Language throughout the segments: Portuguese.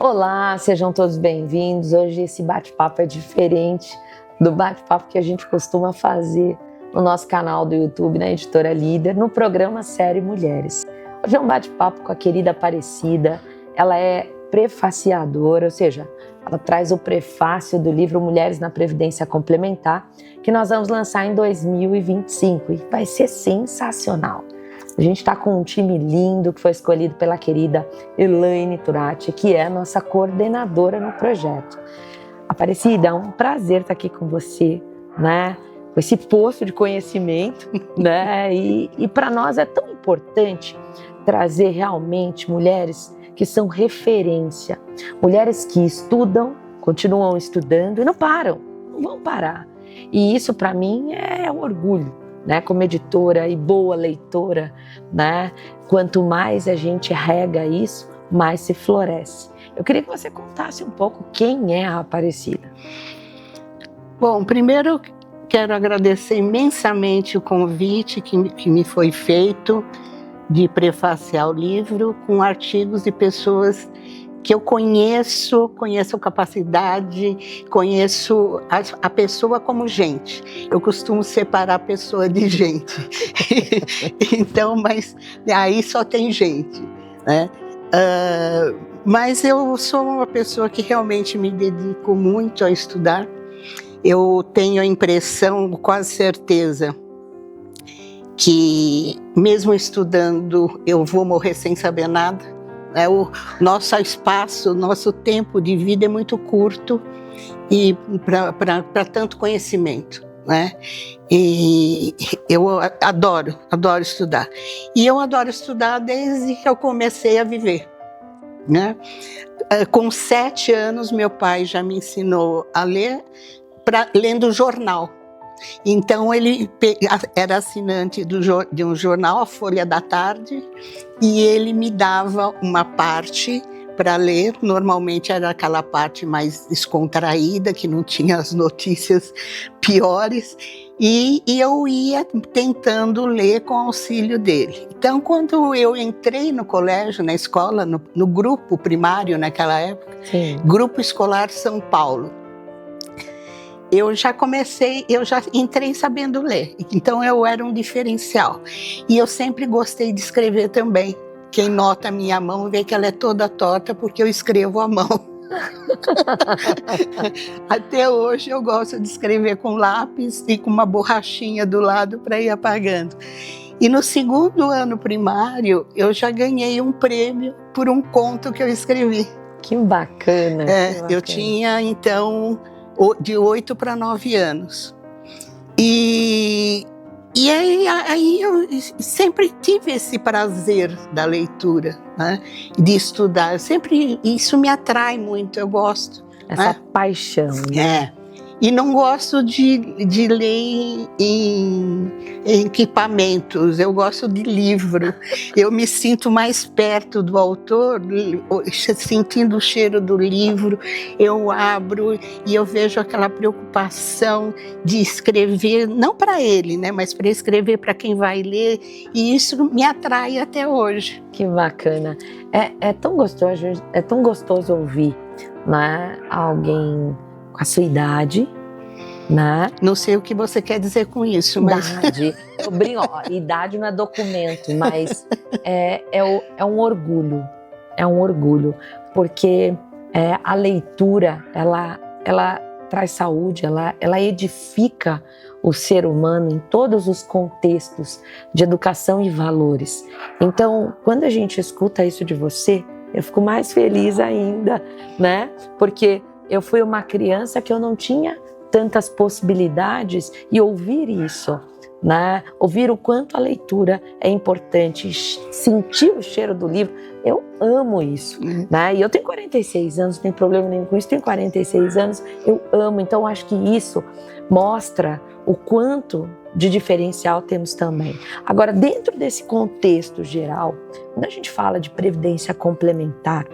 Olá, sejam todos bem-vindos. Hoje esse bate-papo é diferente do bate-papo que a gente costuma fazer no nosso canal do YouTube, na Editora Líder, no programa Série Mulheres. Hoje é um bate-papo com a querida Aparecida. Ela é prefaciadora, ou seja, ela traz o prefácio do livro Mulheres na Previdência Complementar, que nós vamos lançar em 2025 e vai ser sensacional. A gente está com um time lindo que foi escolhido pela querida Elaine Turati, que é a nossa coordenadora no projeto. Aparecida, é um prazer estar aqui com você, né? Com esse poço de conhecimento, né? E para nós é tão importante trazer realmente mulheres que são referência, mulheres que estudam, continuam estudando e não param, não vão parar. E isso para mim é um orgulho, né? Como editora e boa leitora, né? Quanto mais a gente rega isso, mais se floresce. Eu queria que você contasse um pouco quem é a Aparecida. Bom, primeiro quero agradecer imensamente o convite que me foi feito de prefaciar o livro com artigos de pessoas que eu conheço a capacidade, conheço a pessoa como gente. Eu costumo separar a pessoa de gente. Então, mas aí só tem gente, né? Mas eu sou uma pessoa que realmente me dedico muito a estudar. Eu tenho a impressão, quase certeza, que mesmo estudando eu vou morrer sem saber nada. O nosso espaço, o nosso tempo de vida é muito curto e para tanto conhecimento, né? E eu adoro estudar. E eu adoro estudar desde que eu comecei a viver, né? Com 7 anos, meu pai já me ensinou a ler lendo jornal. Então ele era assinante de um jornal, a Folha da Tarde, e ele me dava uma parte para ler. Normalmente era aquela parte mais descontraída, que não tinha as notícias piores, e eu ia tentando ler com auxílio dele. Então, quando eu entrei no colégio, na escola, no grupo primário naquela época, sim, Grupo Escolar São Paulo, eu já entrei sabendo ler, então eu era um diferencial. E eu sempre gostei de escrever também. Quem nota a minha mão vê que ela é toda torta porque eu escrevo à mão. Até hoje eu gosto de escrever com lápis e com uma borrachinha do lado para ir apagando. E no 2º ano primário eu já ganhei um prêmio por um conto que eu escrevi. Que bacana! Que bacana. Eu tinha então de 8 para 9 anos. E aí eu sempre tive esse prazer da leitura, né? De estudar. Isso me atrai muito, eu gosto. Essa paixão, né? E não gosto de ler em equipamentos, eu gosto de livro. Eu me sinto mais perto do autor, sentindo o cheiro do livro, eu abro e eu vejo aquela preocupação de escrever, não para ele, né, mas para escrever para quem vai ler, e isso me atrai até hoje. Que bacana. É tão gostoso ouvir, né, alguém com a sua idade, né? Não sei o que você quer dizer com isso, mas... Idade não é documento, mas é um orgulho, porque a leitura, ela traz saúde, ela edifica o ser humano em todos os contextos de educação e valores. Então, quando a gente escuta isso de você, eu fico mais feliz ainda, né? Porque eu fui uma criança que eu não tinha tantas possibilidades, e ouvir isso, né? Ouvir o quanto a leitura é importante, sentir o cheiro do livro, eu amo isso, né? E eu tenho 46 anos, não tem problema nenhum com isso, tenho 46 anos, eu amo, então acho que isso mostra o quanto de diferencial temos também. Agora, dentro desse contexto geral, quando a gente fala de previdência complementar,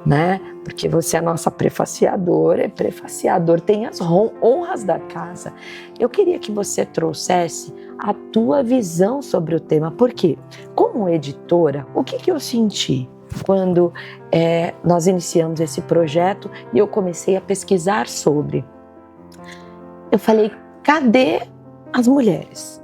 né? Porque você é a nossa prefaciadora, prefaciador tem as honras da casa. Eu queria que você trouxesse a tua visão sobre o tema, porque como editora, o que eu senti, quando nós iniciamos esse projeto e eu comecei a pesquisar sobre. Eu falei, cadê as mulheres?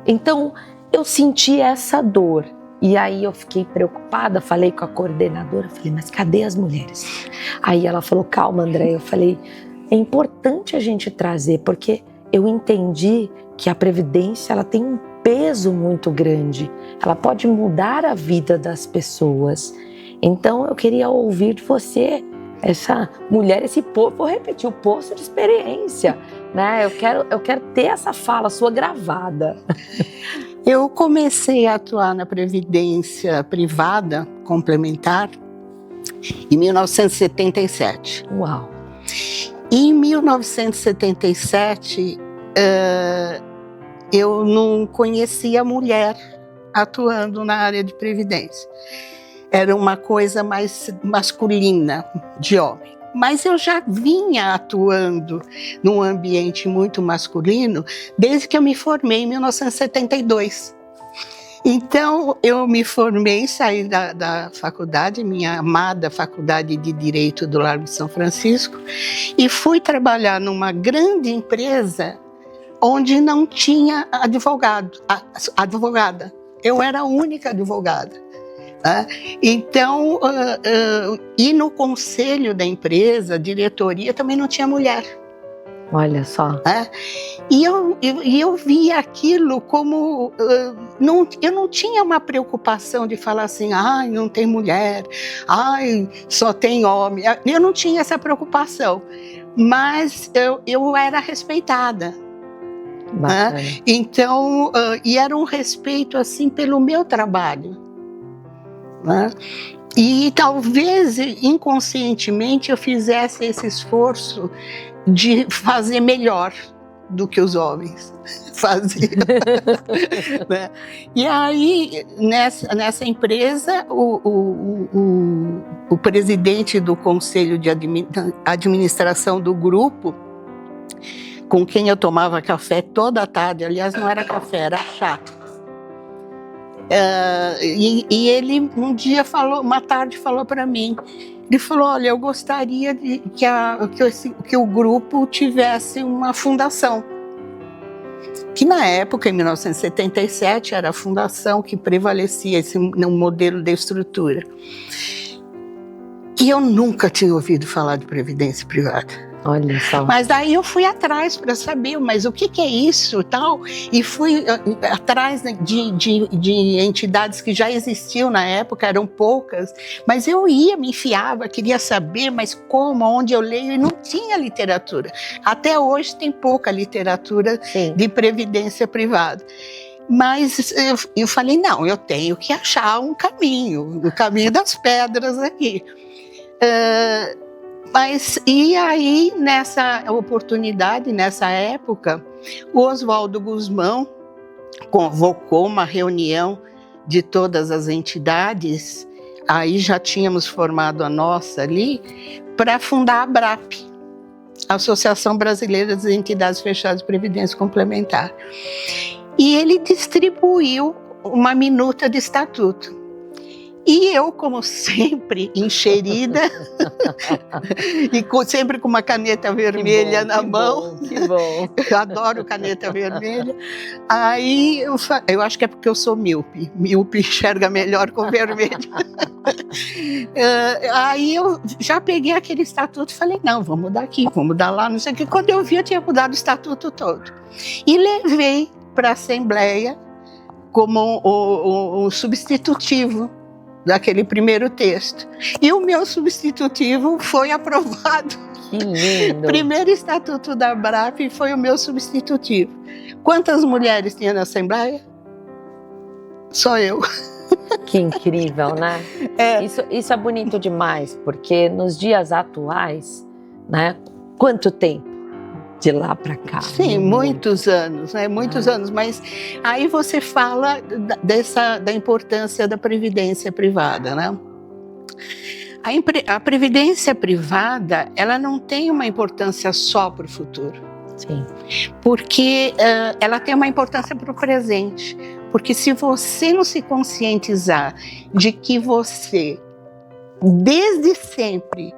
Então, eu senti essa dor. E aí eu fiquei preocupada, falei com a coordenadora, falei, mas cadê as mulheres? Aí ela falou, calma, André. Eu falei, é importante a gente trazer, porque eu entendi que a Previdência ela tem um peso muito grande. Ela pode mudar a vida das pessoas. Então eu queria ouvir de você, essa mulher, esse povo, vou repetir, o poço de experiência, né? Eu quero ter essa fala sua gravada. Eu comecei a atuar na Previdência Privada Complementar em 1977. Uau! Em 1977, eu não conhecia mulher atuando na área de Previdência. Era uma coisa mais masculina, de homem. Mas eu já vinha atuando num ambiente muito masculino desde que eu me formei em 1972. Então, eu me formei, saí da faculdade, minha amada Faculdade de Direito do Largo de São Francisco, e fui trabalhar numa grande empresa onde não tinha advogada. Eu era a única advogada. Então, e no conselho da empresa, a diretoria, também não tinha mulher. Olha só. E eu via aquilo como... eu não tinha uma preocupação de falar assim, ai, não tem mulher, ai, só tem homem. Eu não tinha essa preocupação, mas eu era respeitada. Então, e era um respeito assim pelo meu trabalho. E talvez inconscientemente eu fizesse esse esforço de fazer melhor do que os homens faziam. E aí, nessa empresa, o presidente do conselho de administração do grupo, com quem eu tomava café toda a tarde, aliás, não era café, era chá. E ele um dia uma tarde falou para mim, ele falou, olha, eu gostaria que o grupo tivesse uma fundação, que na época, em 1977, era a fundação que prevalecia no modelo de estrutura. E eu nunca tinha ouvido falar de previdência privada. Olha só. Mas daí eu fui atrás para saber, mas o que é isso e tal, e fui atrás de entidades que já existiam na época, eram poucas, mas eu me enfiava, queria saber, mas como, onde eu leio, e não tinha literatura. Até hoje tem pouca literatura de previdência privada. Mas eu falei, não, eu tenho que achar um caminho, o caminho das pedras aqui. E aí, nessa oportunidade, nessa época, o Oswaldo Guzmão convocou uma reunião de todas as entidades, aí já tínhamos formado a nossa ali, para fundar a ABRAP, Associação Brasileira das Entidades Fechadas de Previdência Complementar. E ele distribuiu uma minuta de estatuto. E eu, como sempre, enxerida, e sempre com uma caneta vermelha na mão. Que bom. Eu adoro caneta vermelha. Aí eu acho que é porque eu sou míope. Míope enxerga melhor com vermelho. Aí eu já peguei aquele estatuto e falei, não, vamos mudar aqui, vamos mudar lá, não sei o que. Quando eu vi, eu tinha mudado o estatuto todo. E levei para a Assembleia como um substitutivo daquele primeiro texto. E o meu substitutivo foi aprovado. Que lindo! Primeiro estatuto da ABRAP foi o meu substitutivo. Quantas mulheres tinha na Assembleia? Só eu. Que incrível, né? Isso é bonito demais, porque nos dias atuais, né? Quanto tempo de lá para cá? Sim, muitos anos, né? Muitos anos. Mas aí você fala da importância da previdência privada, né? A previdência privada, ela não tem uma importância só para o futuro. Sim. Porque ela tem uma importância para o presente. Porque se você não se conscientizar de que você desde sempre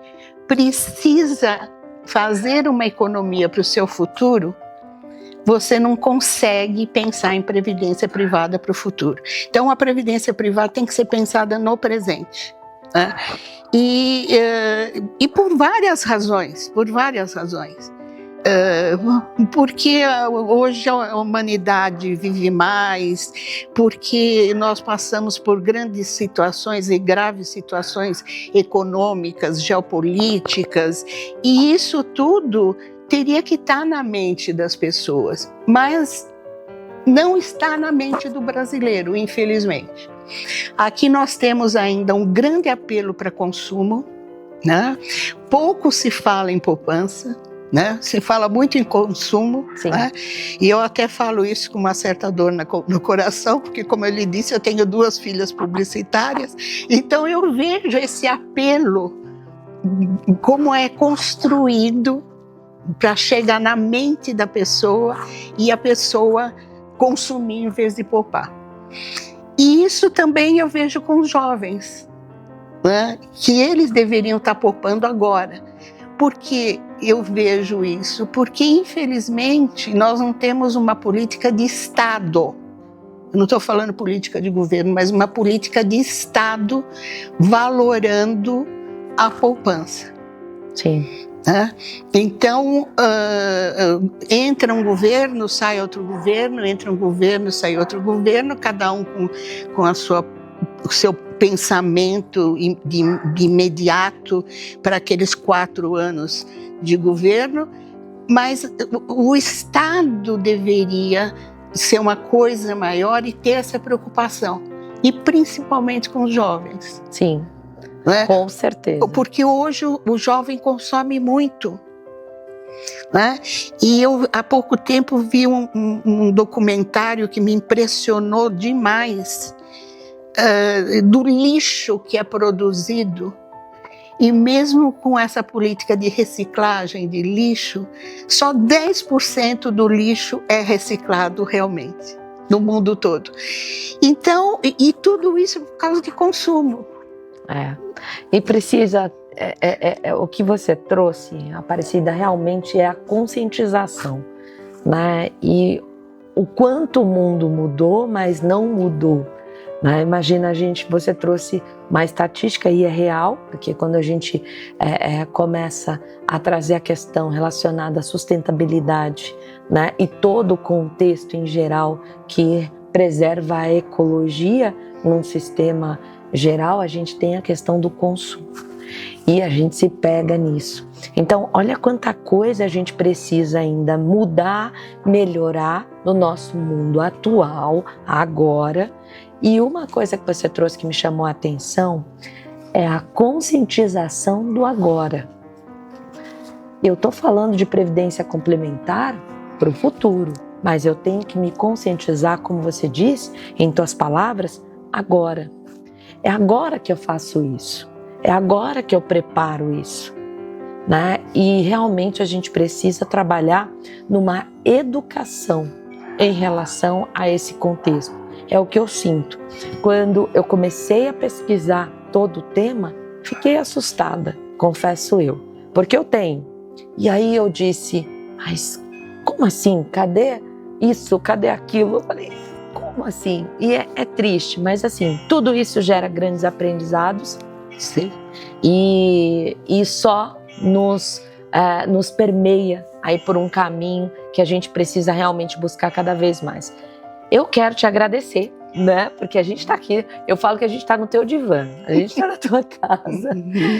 precisa fazer uma economia para o seu futuro, você não consegue pensar em previdência privada para o futuro. Então, a previdência privada tem que ser pensada no presente, né? E por várias razões, porque hoje a humanidade vive mais, porque nós passamos por grandes situações e graves situações econômicas, geopolíticas, e isso tudo teria que estar na mente das pessoas, mas não está na mente do brasileiro, infelizmente. Aqui nós temos ainda um grande apelo para consumo, né? Pouco se fala em poupança, né? Se fala muito em consumo, né? E eu até falo isso com uma certa dor no coração, porque, como eu lhe disse, eu tenho 2 filhas publicitárias, então eu vejo esse apelo, como é construído para chegar na mente da pessoa e a pessoa consumir em vez de poupar. E isso também eu vejo com os jovens, né? Que eles deveriam estar poupando agora. Por que eu vejo isso? Porque, infelizmente, nós não temos uma política de Estado. Eu não estou falando política de governo, mas uma política de Estado valorando a poupança. Sim. Então, entra um governo, sai outro governo, entra um governo, sai outro governo, cada um com o seu pensamento de imediato para aqueles 4 anos de governo, mas o Estado deveria ser uma coisa maior e ter essa preocupação, e principalmente com os jovens. Sim. Né? Com certeza. Porque hoje o jovem consome muito, né? E eu há pouco tempo vi um documentário que me impressionou demais, do lixo que é produzido, e mesmo com essa política de reciclagem de lixo, só 10% do lixo é reciclado realmente, no mundo todo. Então, e tudo isso por causa de consumo. E precisa, o que você trouxe, Aparecida, realmente é a conscientização, né? E o quanto o mundo mudou, mas não mudou, né? Imagina você trouxe uma estatística e é real, porque quando a gente começa a trazer a questão relacionada à sustentabilidade, né? E todo o contexto em geral que preserva a ecologia num sistema geral, a gente tem a questão do consumo e a gente se pega nisso. Então, olha quanta coisa a gente precisa ainda mudar, melhorar no nosso mundo atual, agora. E uma coisa que você trouxe que me chamou a atenção é a conscientização do agora. Eu estou falando de previdência complementar para o futuro, mas eu tenho que me conscientizar, como você disse, em tuas palavras, agora. É agora que eu faço isso, é agora que eu preparo isso, né? E realmente a gente precisa trabalhar numa educação em relação a esse contexto. É o que eu sinto. Quando eu comecei a pesquisar todo o tema, fiquei assustada, confesso eu, porque eu tenho. E aí eu disse, mas como assim? Cadê isso? Cadê aquilo? Eu falei, como assim? E é triste, mas assim, tudo isso gera grandes aprendizados. Sim. E só nos permeia aí por um caminho que a gente precisa realmente buscar cada vez mais. Eu quero te agradecer, né? Porque a gente está aqui, eu falo que a gente está no teu divã, a gente está na tua casa,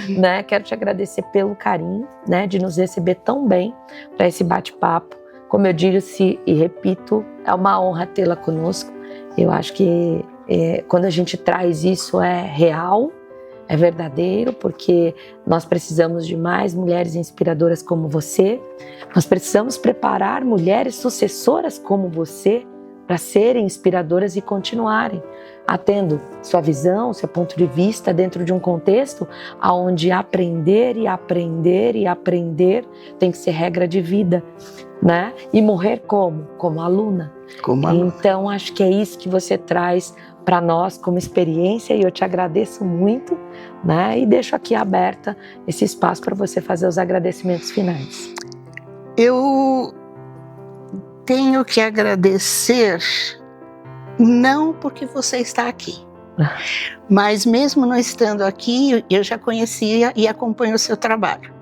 né? Quero te agradecer pelo carinho, né? De nos receber tão bem para esse bate-papo. Como eu disse e repito, é uma honra tê-la conosco. Eu acho que quando a gente traz isso é real, é verdadeiro, porque nós precisamos de mais mulheres inspiradoras como você. Nós precisamos preparar mulheres sucessoras como você para serem inspiradoras e continuarem tendo sua visão, seu ponto de vista dentro de um contexto onde aprender e aprender e aprender tem que ser regra de vida. né? E morrer como? Como aluna. Como aluna. Então, acho que é isso que você traz para nós como experiência e eu te agradeço muito, né? E deixo aqui aberta esse espaço para você fazer os agradecimentos finais. Eu tenho que agradecer, não porque você está aqui, mas mesmo não estando aqui, eu já conhecia e acompanho o seu trabalho.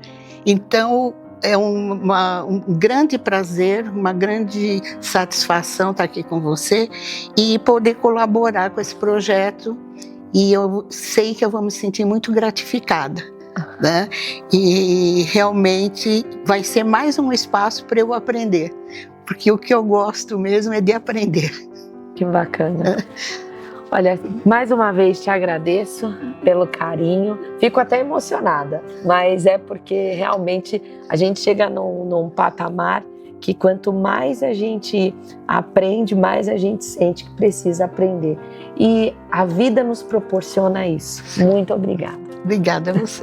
Então, é um grande prazer, uma grande satisfação estar aqui com você e poder colaborar com esse projeto. E eu sei que eu vou me sentir muito gratificada, né? E realmente vai ser mais um espaço para eu aprender, porque o que eu gosto mesmo é de aprender. Que bacana. Olha, mais uma vez te agradeço pelo carinho, fico até emocionada, mas é porque realmente a gente chega num patamar que quanto mais a gente aprende, mais a gente sente que precisa aprender. E a vida nos proporciona isso. Muito obrigada. Obrigada a você.